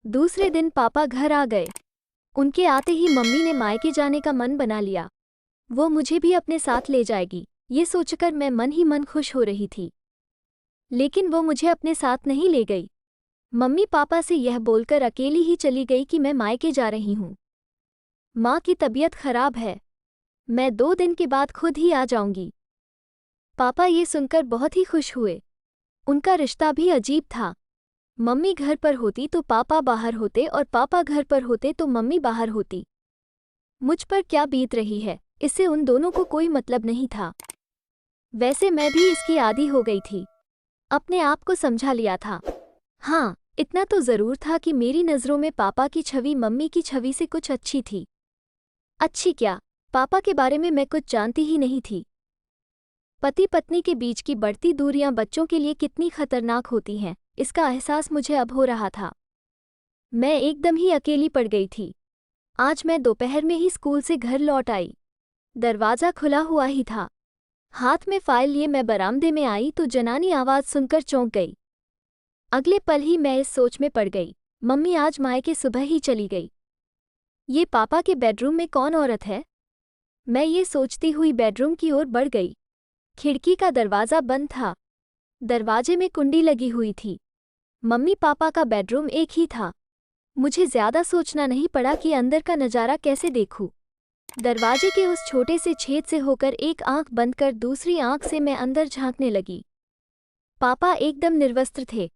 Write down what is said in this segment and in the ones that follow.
दूसरे दिन पापा घर आ गए। उनके आते ही मम्मी ने मायके जाने का मन बना लिया। वो मुझे भी अपने साथ ले जाएगी, ये सोचकर मैं मन ही मन खुश हो रही थी। लेकिन वो मुझे अपने साथ नहीं ले गई। मम्मी पापा से यह बोलकर अकेली ही चली गई कि मैं मायके जा रही हूँ। माँ की तबीयत खराब है, मैं 2 दिन के बाद खुद ही आ जाऊंगी। पापा ये सुनकर बहुत ही खुश हुए। उनका रिश्ता भी अजीब था। मम्मी घर पर होती तो पापा बाहर होते और पापा घर पर होते तो मम्मी बाहर होती। मुझ पर क्या बीत रही है, इससे उन दोनों को कोई मतलब नहीं था। वैसे मैं भी इसकी आदी हो गई थी। अपने आप को समझा लिया था। हाँ, इतना तो ज़रूर था कि मेरी नज़रों में पापा की छवि मम्मी की छवि से कुछ अच्छी थी। अच्छी क्या, पापा के बारे में मैं कुछ जानती ही नहीं थी। पति पत्नी के बीच की बढ़ती दूरियां बच्चों के लिए कितनी खतरनाक होती हैं, इसका एहसास मुझे अब हो रहा था। मैं एकदम ही अकेली पड़ गई थी। आज मैं दोपहर में ही स्कूल से घर लौट आई। दरवाज़ा खुला हुआ ही था। हाथ में फाइल लिए मैं बरामदे में आई तो जनानी आवाज़ सुनकर चौंक गई। अगले पल ही मैं इस सोच में पड़ गई, मम्मी आज मायके सुबह ही चली गई। ये पापा के बेडरूम में कौन औरत है? मैं ये सोचती हुई बेडरूम की ओर बढ़ गई। खिड़की का दरवाज़ा बंद था। दरवाजे में कुंडी लगी हुई थी। मम्मी पापा का बेडरूम एक ही था। मुझे ज़्यादा सोचना नहीं पड़ा कि अंदर का नज़ारा कैसे देखूं। दरवाजे के उस छोटे से छेद से होकर एक आंख बंद कर दूसरी आंख से मैं अंदर झांकने लगी। पापा एकदम निर्वस्त्र थे,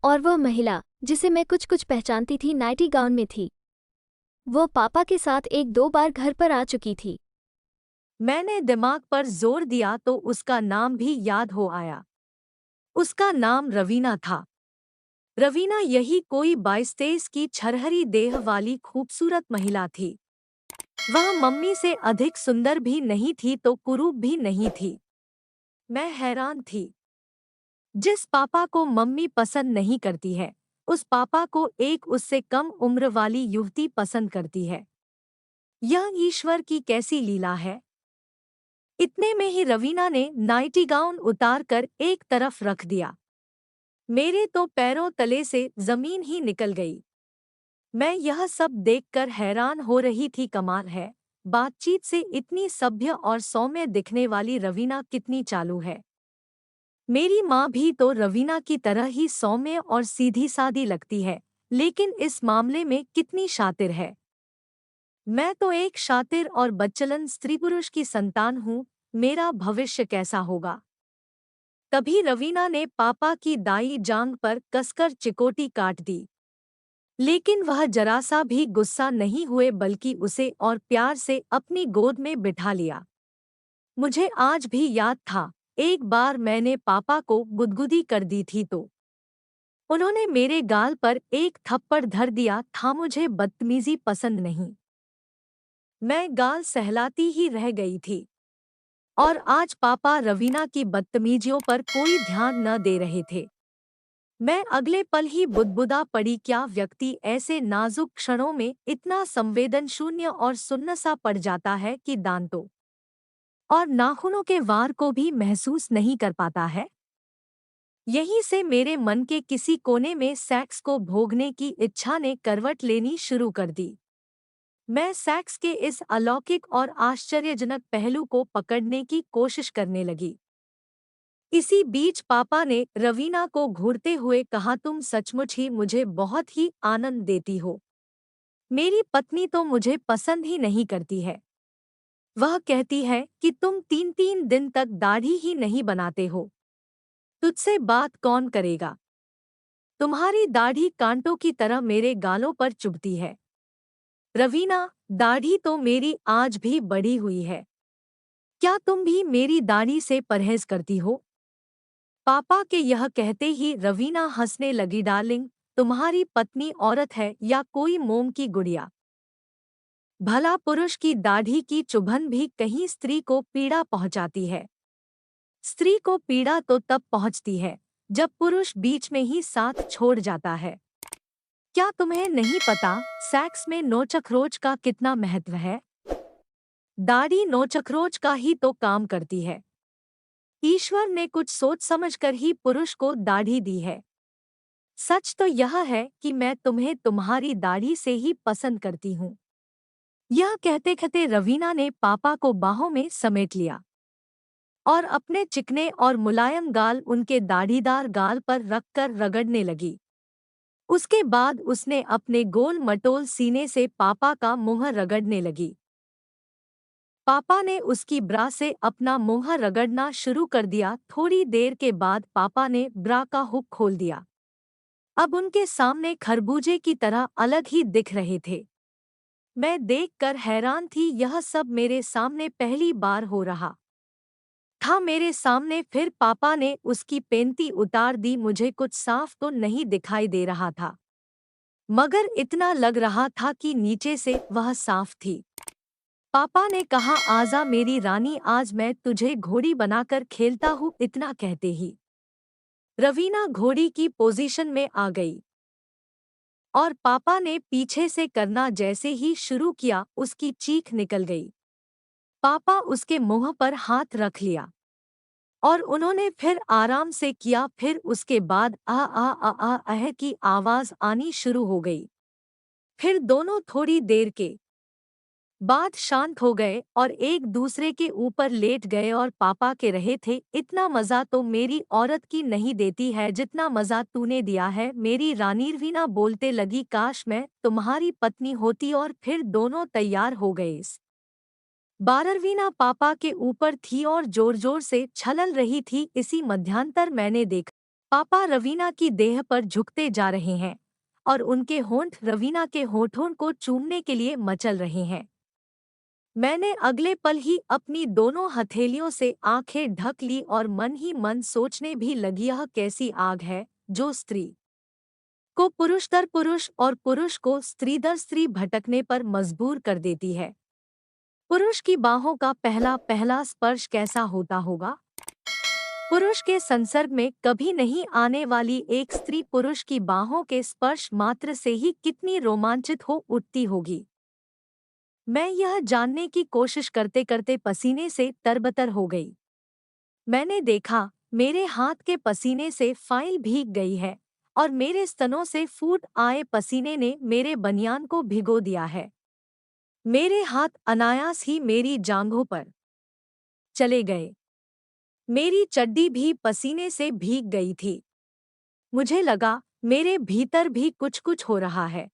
और वह महिला, जिसे मैं कुछ कुछ पहचानती थी, नाइटी गाउन में थी। वो पापा के साथ 1-2 बार घर पर आ चुकी थी। मैंने दिमाग पर जोर दिया तो उसका नाम भी याद हो आया। उसका नाम रवीना था। रवीना यही कोई 22-23 की छरहरी देह वाली खूबसूरत महिला थी। वह मम्मी से अधिक सुंदर भी नहीं थी तो कुरूप भी नहीं थी। मैं हैरान थी। जिस पापा को मम्मी पसंद नहीं करती है, उस पापा को एक उससे कम उम्र वाली युवती पसंद करती है। यह ईश्वर की कैसी लीला है। इतने में ही रवीना ने नाइटी गाउन उतार कर एक तरफ रख दिया। मेरे तो पैरों तले से जमीन ही निकल गई। मैं यह सब देखकर हैरान हो रही थी। कमाल है, बातचीत से इतनी सभ्य और सौम्य दिखने वाली रवीना कितनी चालू है। मेरी माँ भी तो रवीना की तरह ही सौम्य और सीधी सादी लगती है, लेकिन इस मामले में कितनी शातिर है। मैं तो एक शातिर और बच्चलन स्त्री पुरुष की संतान हूँ। मेरा भविष्य कैसा होगा। तभी रवीना ने पापा की दाई जांघ पर कसकर चिकोटी काट दी। लेकिन वह जरा सा भी गुस्सा नहीं हुए, बल्कि उसे और प्यार से अपनी गोद में बिठा लिया। मुझे आज भी याद था, एक बार मैंने पापा को गुदगुदी कर दी थी तो उन्होंने मेरे गाल पर एक थप्पड़ धर दिया था। मुझे बदतमीजी पसंद नहीं। मैं गाल सहलाती ही रह गई थी। और आज पापा रवीना की बदतमीजियों पर कोई ध्यान न दे रहे थे। मैं अगले पल ही बुदबुदा पड़ी, क्या व्यक्ति ऐसे नाजुक क्षणों में इतना संवेदन शून्य और सुन्न सा पड़ जाता है कि दांतों और नाखूनों के वार को भी महसूस नहीं कर पाता है। यहीं से मेरे मन के किसी कोने में सेक्स को भोगने की इच्छा ने करवट लेनी शुरू कर दी। मैं सेक्स के इस अलौकिक और आश्चर्यजनक पहलू को पकड़ने की कोशिश करने लगी। इसी बीच पापा ने रवीना को घूरते हुए कहा, तुम सचमुच ही मुझे बहुत ही आनंद देती हो। मेरी पत्नी तो मुझे पसंद ही नहीं करती है। वह कहती है कि तुम 3-3 दिन तक दाढ़ी ही नहीं बनाते हो। तुझसे बात कौन करेगा। तुम्हारी दाढ़ी कांटों की तरह मेरे गालों पर चुभती है। रवीना, दाढ़ी तो मेरी आज भी बढ़ी हुई है। क्या तुम भी मेरी दाढ़ी से परहेज करती हो। पापा के यह कहते ही रवीना हंसने लगी। डार्लिंग, तुम्हारी पत्नी औरत है या कोई मोम की गुड़िया। भला पुरुष की दाढ़ी की चुभन भी कहीं स्त्री को पीड़ा पहुंचाती है। स्त्री को पीड़ा तो तब पहुंचती है जब पुरुष बीच में ही साथ छोड़ जाता है। क्या तुम्हें नहीं पता, सेक्स में नोचखरोच का कितना महत्व है। दाढ़ी नोचखरोच का ही तो काम करती है। ईश्वर ने कुछ सोच समझकर ही पुरुष को दाढ़ी दी है। सच तो यह है कि मैं तुम्हें तुम्हारी दाढ़ी से ही पसंद करती हूँ। यह कहते कहते रवीना ने पापा को बाहों में समेट लिया और अपने चिकने और मुलायम गाल उनके दाढ़ीदार गाल पर रखकर रगड़ने लगी। उसके बाद उसने अपने गोल मटोल सीने से पापा का मुंह रगड़ने लगी। पापा ने उसकी ब्रा से अपना मुंह रगड़ना शुरू कर दिया। थोड़ी देर के बाद पापा ने ब्रा का हुक खोल दिया। अब उनके सामने खरबूजे की तरह अलग ही दिख रहे थे। मैं देखकर हैरान थी, यह सब मेरे सामने पहली बार हो रहा था। मेरे सामने फिर पापा ने उसकी पेंती उतार दी। मुझे कुछ साफ तो नहीं दिखाई दे रहा था, मगर इतना लग रहा था कि नीचे से वह साफ थी। पापा ने कहा, आजा मेरी रानी, आज मैं तुझे घोड़ी बनाकर खेलता हूँ। इतना कहते ही रवीना घोड़ी की पोजीशन में आ गई और पापा ने पीछे से करना जैसे ही शुरू किया, उसकी चीख निकल गई। पापा उसके मुंह पर हाथ रख लिया और उन्होंने फिर आराम से किया। फिर उसके बाद आ की आवाज आनी शुरू हो गई। फिर दोनों थोड़ी देर के बाद शांत हो गए और एक दूसरे के ऊपर लेट गए और पापा के रहे थे, इतना मजा तो मेरी औरत की नहीं देती है जितना मजा तूने दिया है मेरी रानी। रवीना बोलते लगी, काश मैं तुम्हारी पत्नी होती। और फिर दोनों तैयार हो गए। इस बार रवीना पापा के ऊपर थी और जोर जोर से छलल रही थी। इसी मध्यांतर मैंने देखा पापा रवीना की देह पर झुकते जा रहे हैं और उनके होंठ रवीना के होठों को चूमने के लिए मचल रहे हैं। मैंने अगले पल ही अपनी दोनों हथेलियों से आंखें ढक ली और मन ही मन सोचने भी लगी, यह कैसी आग है जो स्त्री को पुरुष दर पुरुष और पुरुष को स्त्री दर स्त्री भटकने पर मजबूर कर देती है। पुरुष की बाहों का पहला पहला स्पर्श कैसा होता होगा? पुरुष के संसर्ग में कभी नहीं आने वाली एक स्त्री पुरुष की बाहों के स्पर्श मात्र से ही कितनी रोमांचित हो उठती होगी। मैं यह जानने की कोशिश करते करते पसीने से तरबतर हो गई। मैंने देखा मेरे हाथ के पसीने से फाइल भीग गई है और मेरे स्तनों से फूट आए पसीने ने मेरे बनियान को भिगो दिया है। मेरे हाथ अनायास ही मेरी जांघों पर चले गए। मेरी चड्डी भी पसीने से भीग गई थी। मुझे लगा मेरे भीतर भी कुछ कुछ हो रहा है।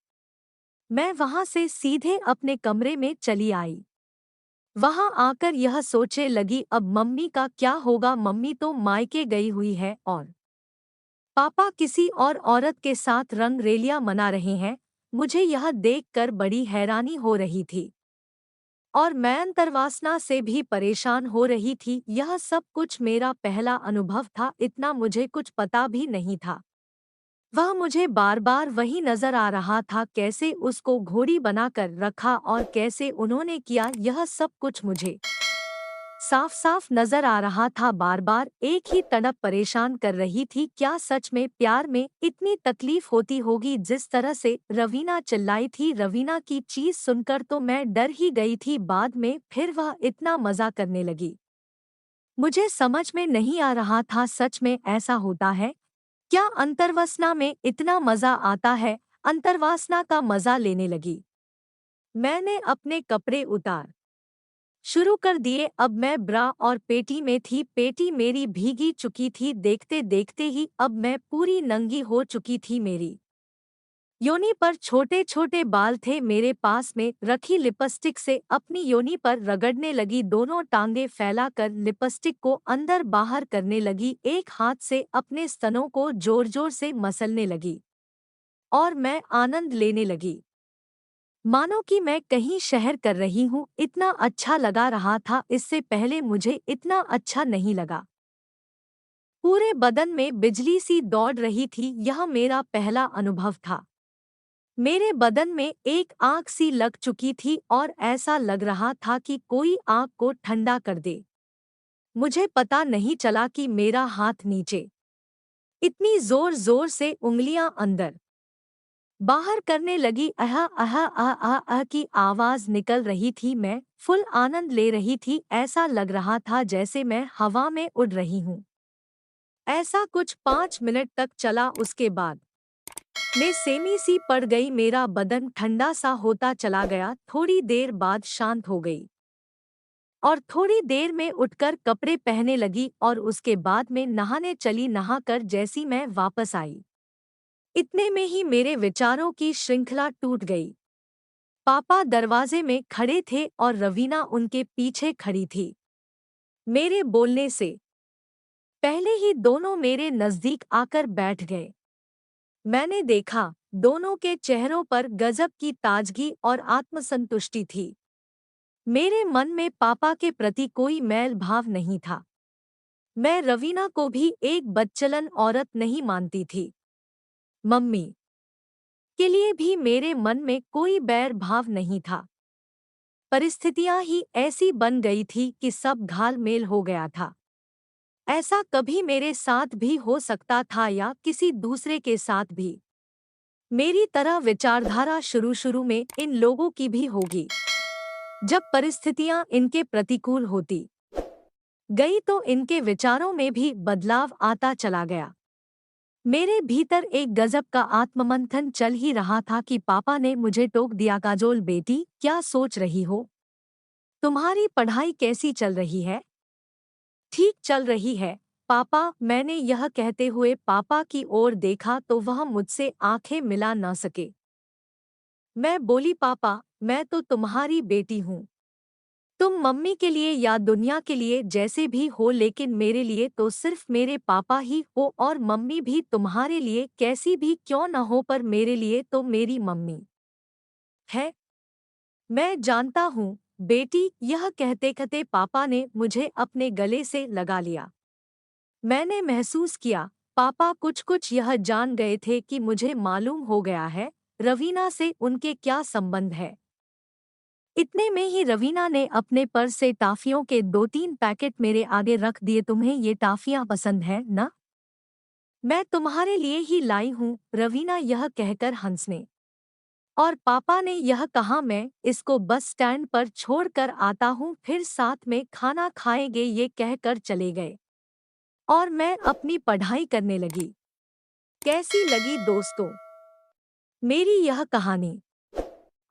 मैं वहां से सीधे अपने कमरे में चली आई। वहां आकर यह सोचे लगी, अब मम्मी का क्या होगा? मम्मी तो मायके गई हुई है और पापा किसी और औरत के साथ रंग रेलियां मना रहे हैं। मुझे यह देखकर बड़ी हैरानी हो रही थी और मैं अंतर्वासना से भी परेशान हो रही थी। यह सब कुछ मेरा पहला अनुभव था, इतना मुझे कुछ पता भी नहीं था। वह मुझे बार बार वही नजर आ रहा था, कैसे उसको घोड़ी बनाकर रखा और कैसे उन्होंने किया, यह सब कुछ मुझे साफ साफ नजर आ रहा था। बार बार एक ही तड़प परेशान कर रही थी। क्या सच में प्यार में इतनी तकलीफ होती होगी जिस तरह से रवीना चिल्लाई थी? रवीना की चीज सुनकर तो मैं डर ही गई थी। बाद में फिर वह इतना मजा करने लगी, मुझे समझ में नहीं आ रहा था सच में ऐसा होता है क्या? अंतर्वासना में इतना मजा आता है? अंतर्वासना का मजा लेने लगी। मैंने अपने कपड़े उतार शुरू कर दिए। अब मैं ब्रा और पेटी में थी। पेटी मेरी भीगी चुकी थी। देखते देखते ही अब मैं पूरी नंगी हो चुकी थी। मेरी योनि पर छोटे छोटे बाल थे। मेरे पास में रखी लिपस्टिक से अपनी योनि पर रगड़ने लगी। दोनों टांगे फैलाकर लिपस्टिक को अंदर बाहर करने लगी। एक हाथ से अपने स्तनों को जोर जोर से मसलने लगी और मैं आनंद लेने लगी, मानो कि मैं कहीं शहर कर रही हूँ। इतना अच्छा लगा रहा था, इससे पहले मुझे इतना अच्छा नहीं लगा। पूरे बदन में बिजली सी दौड़ रही थी। यह मेरा पहला अनुभव था। मेरे बदन में एक आग सी लग चुकी थी और ऐसा लग रहा था कि कोई आग को ठंडा कर दे। मुझे पता नहीं चला कि मेरा हाथ नीचे इतनी जोर जोर से उंगलियां अंदर बाहर करने लगी। की आवाज निकल रही थी। मैं फुल आनंद ले रही थी। ऐसा लग रहा था जैसे मैं हवा में उड़ रही हूँ। ऐसा कुछ 5 मिनट तक चला। उसके बाद में सेमी सी पड़ गई। मेरा बदन ठंडा सा होता चला गया। थोड़ी देर बाद शांत हो गई और थोड़ी देर में उठकर कपड़े पहनने लगी और उसके बाद में नहाने चली। नहाकर जैसी मैं वापस आई, इतने में ही मेरे विचारों की श्रृंखला टूट गई। पापा दरवाजे में खड़े थे और रवीना उनके पीछे खड़ी थी। मेरे बोलने से पहले ही दोनों मेरे नजदीक आकर बैठ गए। मैंने देखा दोनों के चेहरों पर गजब की ताजगी और आत्मसंतुष्टि थी। मेरे मन में पापा के प्रति कोई मैल भाव नहीं था। मैं रवीना को भी एक बदचलन औरत नहीं मानती थी। मम्मी के लिए भी मेरे मन में कोई बैर भाव नहीं था। परिस्थितियां ही ऐसी बन गई थी कि सब घालमेल हो गया था। ऐसा कभी मेरे साथ भी हो सकता था या किसी दूसरे के साथ भी। मेरी तरह विचारधारा शुरू शुरू में इन लोगों की भी होगी। जब परिस्थितियां इनके प्रतिकूल होती गई तो इनके विचारों में भी बदलाव आता चला गया। मेरे भीतर एक गजब का आत्ममंथन चल ही रहा था कि पापा ने मुझे टोक दिया, काजोल बेटी क्या सोच रही हो? तुम्हारी पढ़ाई कैसी चल रही है? ठीक चल रही है पापा। मैंने यह कहते हुए पापा की ओर देखा तो वह मुझसे आंखें मिला न सके। मैं बोली, पापा मैं तो तुम्हारी बेटी हूँ। तुम मम्मी के लिए या दुनिया के लिए जैसे भी हो, लेकिन मेरे लिए तो सिर्फ मेरे पापा ही हो, और मम्मी भी तुम्हारे लिए कैसी भी क्यों न हो पर मेरे लिए तो मेरी मम्मी है। मैं जानता हूँ बेटी। यह कहते कहते पापा ने मुझे अपने गले से लगा लिया। मैंने महसूस किया पापा कुछ कुछ यह जान गए थे कि मुझे मालूम हो गया है रवीना से उनके क्या संबंध है। इतने में ही रवीना ने अपने पर्स से टाफियों के 2-3 पैकेट मेरे आगे रख दिए। तुम्हें ये टाफियां पसंद है ना? मैं तुम्हारे लिए ही लाई हूँ, रवीना यह कहकर हंसने और पापा ने यह कहा मैं इसको बस स्टैंड पर छोड़कर आता हूँ, फिर साथ में खाना खाएंगे, ये कहकर चले गए और मैं अपनी पढ़ाई करने लगी। कैसी लगी दोस्तों मेरी यह कहानी?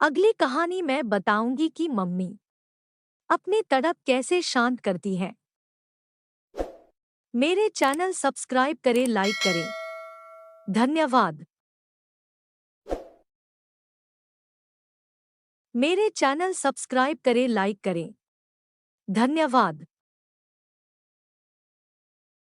अगली कहानी मैं बताऊंगी कि मम्मी अपनी तड़प कैसे शांत करती है। मेरे चैनल सब्सक्राइब करें, लाइक करें। धन्यवाद। मेरे चैनल सब्सक्राइब करें, लाइक करें। धन्यवाद।